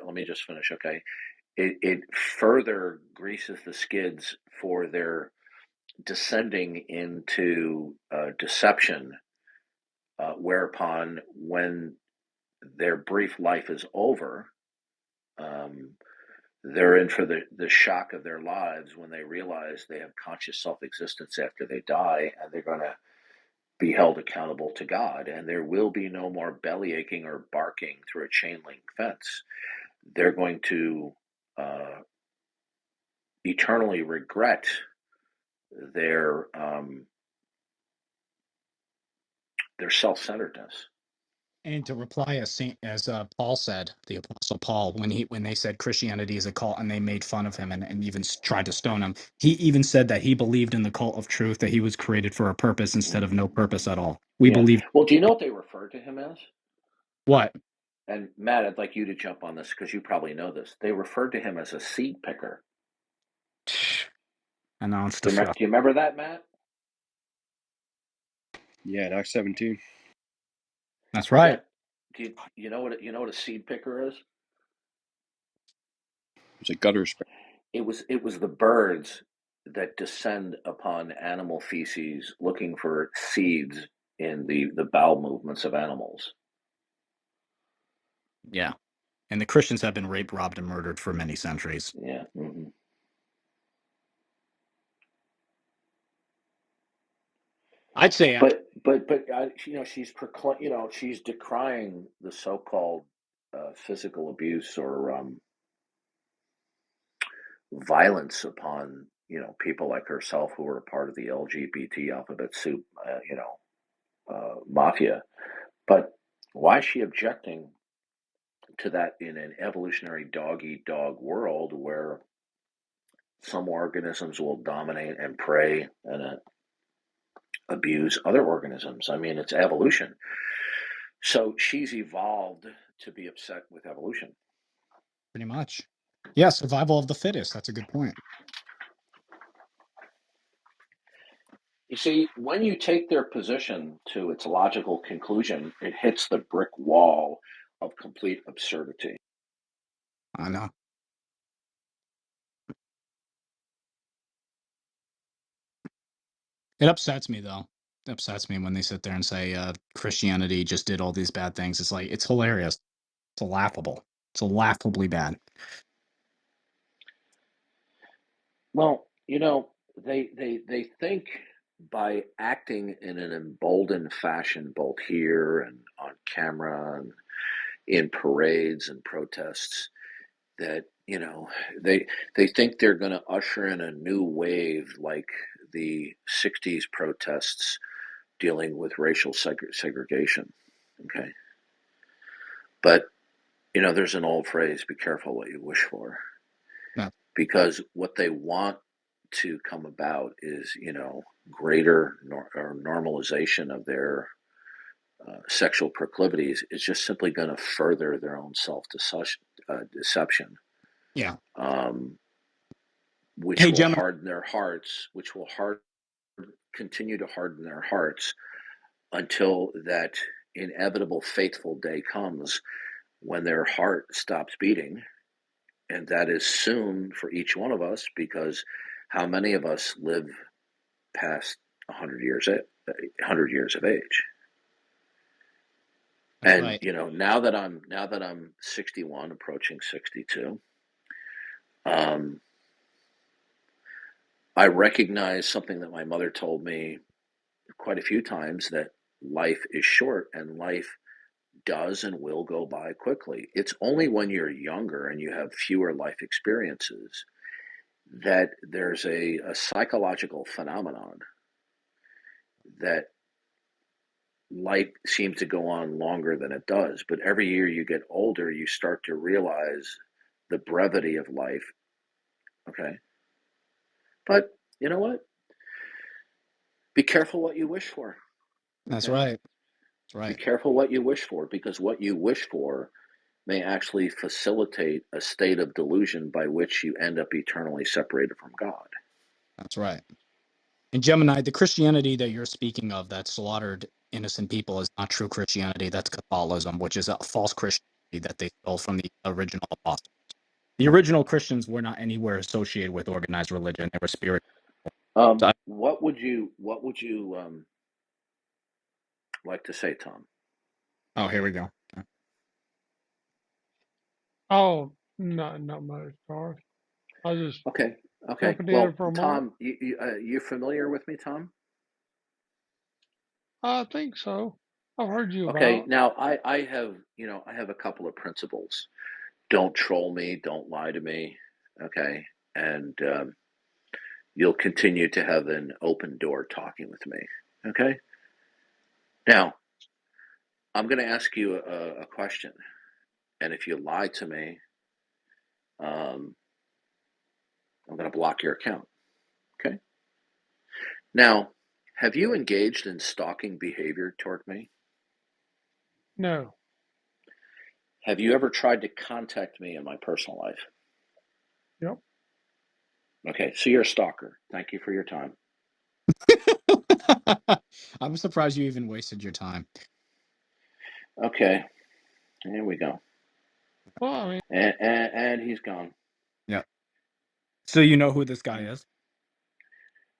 let me just finish, okay? It further greases the skids for their descending into deception, whereupon when their brief life is over, um, they're in for the shock of their lives when they realize they have conscious self-existence after they die, and they're going to be held accountable to God, and there will be no more belly aching or barking through a chain link fence. They're going to eternally regret their um, their self-centeredness. And to reply, as Paul said, the Apostle Paul, when they said Christianity is a cult, and they made fun of him and even tried to stone him, he even said that he believed in the cult of truth, that he was created for a purpose instead of no purpose at all. We Yeah. believe Well, do you know what they refer to him as? what? And Matt, I'd like you to jump on this because you probably know this. They referred to him as a seed picker. Announced Do the do you remember that, Matt? Yeah, Acts 17. That's right. Yeah. You know what a seed picker is? It's a gutter spread. It was the birds that descend upon animal feces looking for seeds in the bowel movements of animals. Yeah. And the Christians have been raped, robbed, and murdered for many centuries. Yeah. Mm-hmm. I'd say after. But she's decrying the so-called physical abuse or violence upon people like herself who are a part of the LGBT alphabet soup mafia. But why is she objecting to that in an evolutionary dog eat dog world where some organisms will dominate and prey and abuse other organisms? I mean, it's evolution. So she's evolved to be upset with evolution. Pretty much. Yeah, survival of the fittest. That's a good point. You see, when you take their position to its logical conclusion, it hits the brick wall of complete absurdity. I know. It upsets me, though. It upsets me when they sit there and say Christianity just did all these bad things. It's like, it's hilarious. It's laughable. It's laughably bad. Well, they think by acting in an emboldened fashion, both here and on camera and in parades and protests, that they they think they're going to usher in a new wave like the '60s protests dealing with racial segregation. Okay, but there's an old phrase: "Be careful what you wish for," No. because what they want to come about is greater or normalization of their sexual proclivities is just simply going to further their own deception, Yeah. um, which Hey, will Gemini. harden their hearts, which will continue to harden their hearts until that inevitable faithful day comes when their heart stops beating. And that is soon for each one of us, because how many of us live past 100 years of age? That's And right. now that I'm 61, approaching 62, um, I recognize something that my mother told me quite a few times, that life is short and life does and will go by quickly. It's only when you're younger and you have fewer life experiences that there's a psychological phenomenon that life seems to go on longer than it does. But every year you get older, you start to realize the brevity of life. Okay. But you know what? Be careful what you wish for. That's Okay. right. That's Be right. careful what you wish for, because what you wish for may actually facilitate a state of delusion by which you end up eternally separated from God. That's right. And Gemini, the Christianity that you're speaking of that slaughtered innocent people is not true Christianity. That's Catholicism, which is a false Christian. that they stole from the original apostles. The original Christians were not anywhere associated with organized religion. They were spirit. So, What would you like to say, Tom? oh, here we go. Oh, not much, Darth. I was just Okay, okay. jumping in Well, for a moment. Tom, you familiar with me, Tom? I think so. I've heard you Okay. about. Now, I have I have a couple of principles. Don't troll me. Don't lie to me. Okay, and you'll continue to have an open door talking with me. Okay. Now, I'm going to ask you a question, and if you lie to me, um, I'm going to block your account. Okay. Now, have you engaged in stalking behavior toward me? No. Have you ever tried to contact me in my personal life? Yep. Okay, so you're a stalker. Thank you for your time. I'm surprised you even wasted your time. Okay, here we go. Well, I mean, And he's gone. Yeah. So you know who this guy is?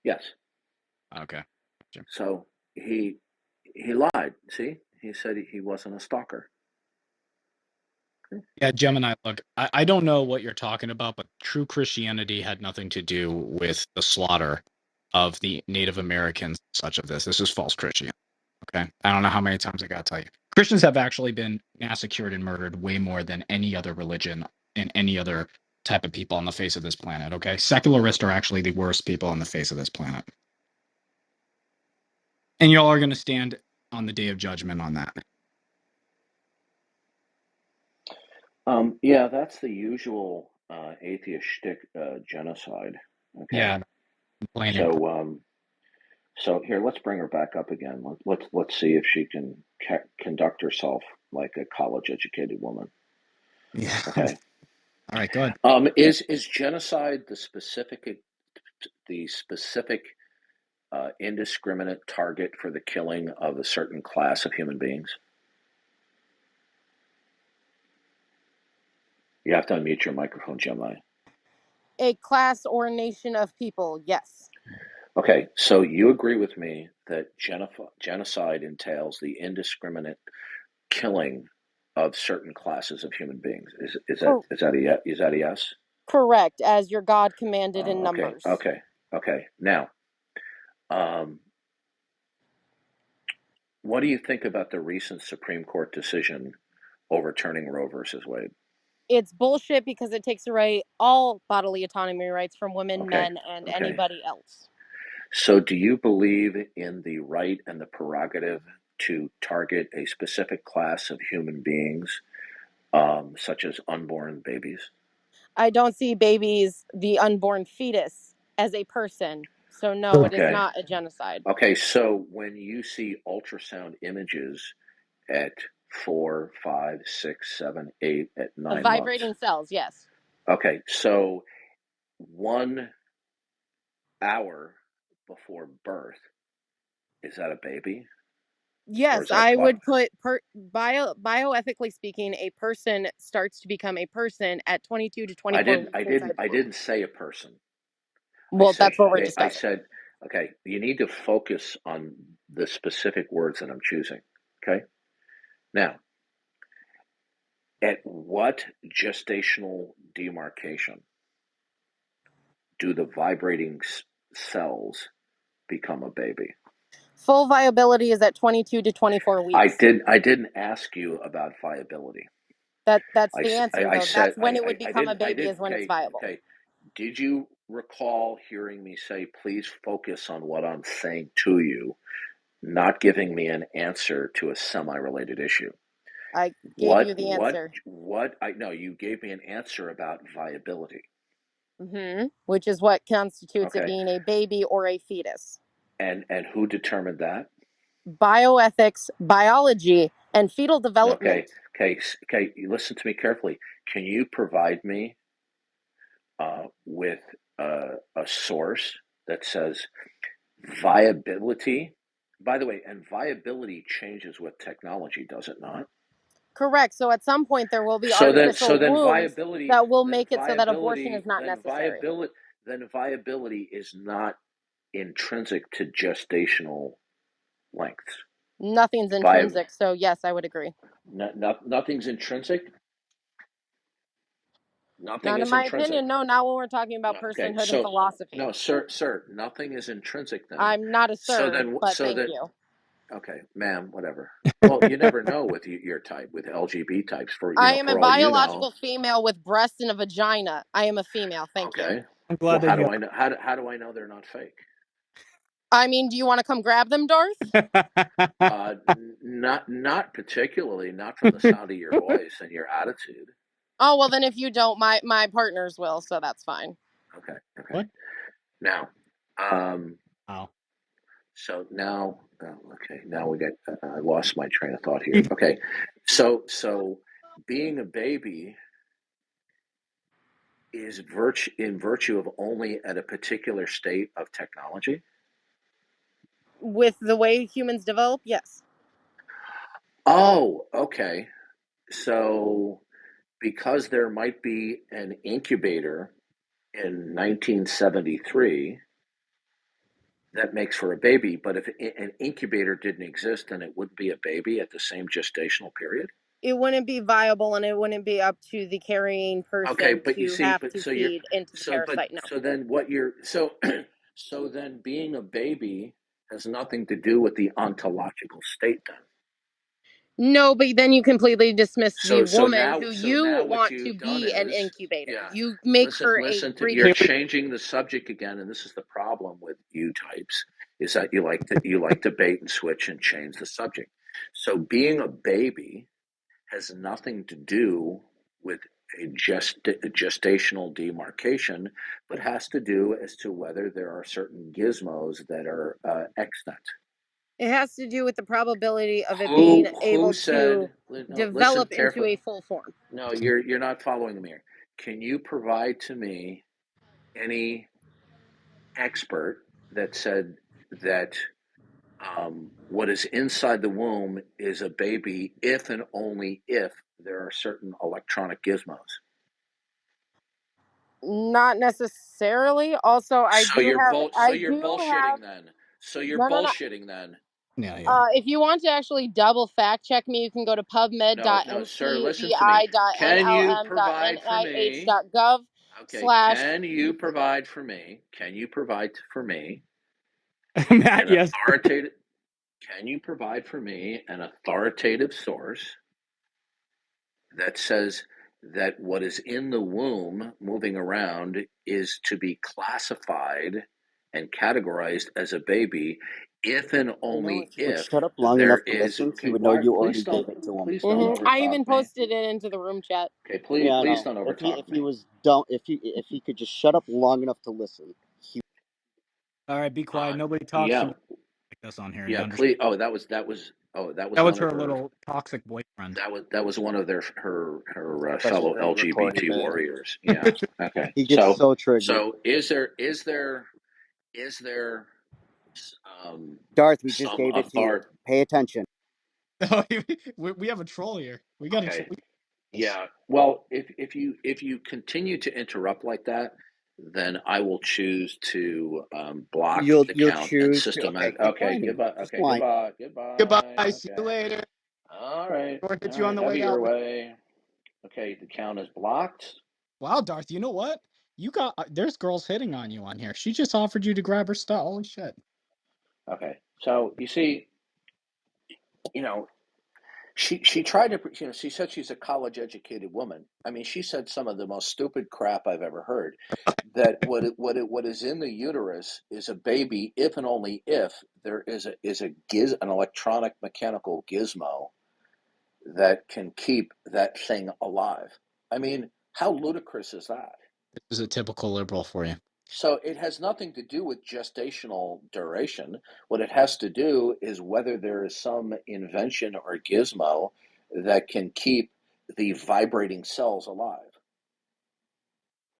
Yes. Okay. Gotcha. So he lied. See, he said he wasn't a stalker. Yeah, Gemini, look, I don't know what you're talking about, but true Christianity had nothing to do with the slaughter of the Native Americans, such of this. This is false Christianity. Okay. I don't know how many times I got to tell you. Christians have actually been massacred and murdered way more than any other religion and any other type of people on the face of this planet. Okay. Secularists are actually the worst people on the face of this planet. And y'all are going to stand on the day of judgment on that. Yeah, that's the usual atheist shtick, genocide. Okay, Yeah. Plain and so so here, let's bring her back up again. Let's see if she can conduct herself like a college-educated woman. yeah. Okay. All right. Go ahead. Is genocide the specific indiscriminate target for the killing of a certain class of human beings? You have to unmute your microphone, Gemini. A class or nation of people, yes. Okay, so you agree with me that genocide entails the indiscriminate killing of certain classes of human beings. Is that Cor- is that a yes? Correct, as your God commanded in Okay, Numbers. okay, okay. Now, um, what do you think about the recent Supreme Court decision overturning Roe versus Wade? It's bullshit because it takes away all bodily autonomy rights from women, Okay, men, and okay. anybody else. So, do you believe in the right and the prerogative to target a specific class of human beings, such as unborn babies? I don't see babies, the unborn fetus, as a person. So, no, it is Okay, not a genocide. okay. So, when you see ultrasound images at 4, 5, 6, 7, 8, at Of 9 months, vibrating cells, yes. okay, so 1 hour before birth, is that a baby or Yes, is that I would put bioethically speaking, a person starts to become a person at 22 to I 24 didn't weeks I inside didn't the I womb. didn't say a person. I Well, said that's what we're I discussing. said okay, you need to focus on the specific words that I'm choosing. Okay? Now, at what gestational demarcation do the vibrating cells become a baby? Full viability is at 22 to 24 I weeks. did I didn't ask you about viability. That's the answer, I though. said That's when it would I become a didn't I baby, did is when it's okay, viable. okay. Did you recall hearing me say please focus on what I'm saying to you, not giving me an answer to a semi-related issue? I gave What you the what answer. what I know you gave me an answer about viability. Which is what constitutes it Okay. being a baby or a fetus. And who determined that? Bioethics, biology, and fetal Okay. development. Okay, you listen to me carefully. Can you provide me with a source that says viability? By the way, and viability changes with technology, does it not? Correct. So at some point there will be So artificial then wombs viability, that will then make it so that abortion is not necessary. viability is not intrinsic to gestational lengths. Nothing's intrinsic. So yes, I would agree. Nothing's intrinsic. Nothing Not in is my intrinsic. opinion. No, not when we're talking about Okay, personhood and so philosophy. no, sir, nothing is intrinsic then. I'm not a So sir, then, but thank you. okay, ma'am, whatever. Well, you never know with your type, with LGB types. I am a For all you know. biological female with breasts and a vagina. I am a female. Thank you. Okay. I'm Well, glad that how you. do I know? How do I know they're not fake? I mean, do you want to come grab them, Darth? Not particularly. Not from the sound of your voice and your attitude. Oh, well, then if you don't, my partners will, so that's fine. Okay. What? Now, Oh. so now, okay, now we got. I lost my train of thought here. Okay, so being a baby is in virtue of only at a particular state of technology. With the way humans develop, yes. Oh, okay. So because there might be an incubator in 1973 that makes for a baby, but if an incubator didn't exist, then it wouldn't be a baby at the same gestational period. It wouldn't be viable, and it wouldn't be up to the carrying Okay, person but you to see, have to so you're feed into the parasite. No. so then what you're so so then being a baby has nothing to do with the ontological state then. No, but then you completely dismiss the So woman now who you what want to you've done be an is, incubator. yeah, You make her a listen to, you're breeder. changing the subject again, and this is the problem with you types, is that you like to bait and switch and change the subject. So being a baby has nothing to do with a gestational demarcation, but has to do as to whether there are certain gizmos that are extant. It has to do with the probability of it being Who able said? to No, listen develop into carefully. a full form. No, you're not following me here. Can you provide to me any expert that said that what is inside the womb is a baby if and only if there are certain electronic gizmos? Not necessarily. Also, So you're I do have bullshitting then. So you're no, no, no. bullshitting then. Yeah. If you want to actually double fact check me, you can go to No, sir. Listen to me. Can you provide for me? pubmed.ncbi.nlm.nih.gov Okay. slash. Can you provide for me? Can you provide for me Matt, an yes. authoritative? Can you provide for me an authoritative source that says that what is in the womb moving around is to be classified and categorized as a baby if and You know, only if he would if shut up long there enough to is, listen, he okay, would know why, you already gave it to him. please don't I overtalk even me. posted it into the room chat. Okay, Yeah, please no. don't overtalk If he me. was dumb, if he could just shut up long enough to listen, he. All right, be quiet. Nobody talks to Yeah, me like this on here. You yeah, understand? please. That was That was one of her her. little toxic boyfriend. That was one of her Especially fellow during recording, LGBT man. warriors. Yeah. Okay. He gets so triggered. So is there Darth, we just some gave it to you. authority? Pay attention. We have a troll here. We got a Okay. troll. Yeah. Well, if you continue to interrupt like that, then I will choose to block the You'll count and choose to. Okay, systematic. keep Okay. whining. Goodbye. Just Okay. whine. Goodbye. Goodbye. See you Okay. later. All right. Or hit you on the Have it way your out. way. Okay. The count is blocked. Wow, Darth, you know what? You got there's girls hitting on you on here. She just offered you to grab her stuff. Holy shit. Okay. So you see, you know, she tried to, she said she's a college educated woman. I mean, she said some of the most stupid crap I've ever heard. That what is in the uterus is a baby if and only if there is an electronic mechanical gizmo that can keep that thing alive. I mean, how ludicrous is that? This is a typical liberal for you. So it has nothing to do with gestational duration. What it has to do is whether there is some invention or gizmo that can keep the vibrating cells alive.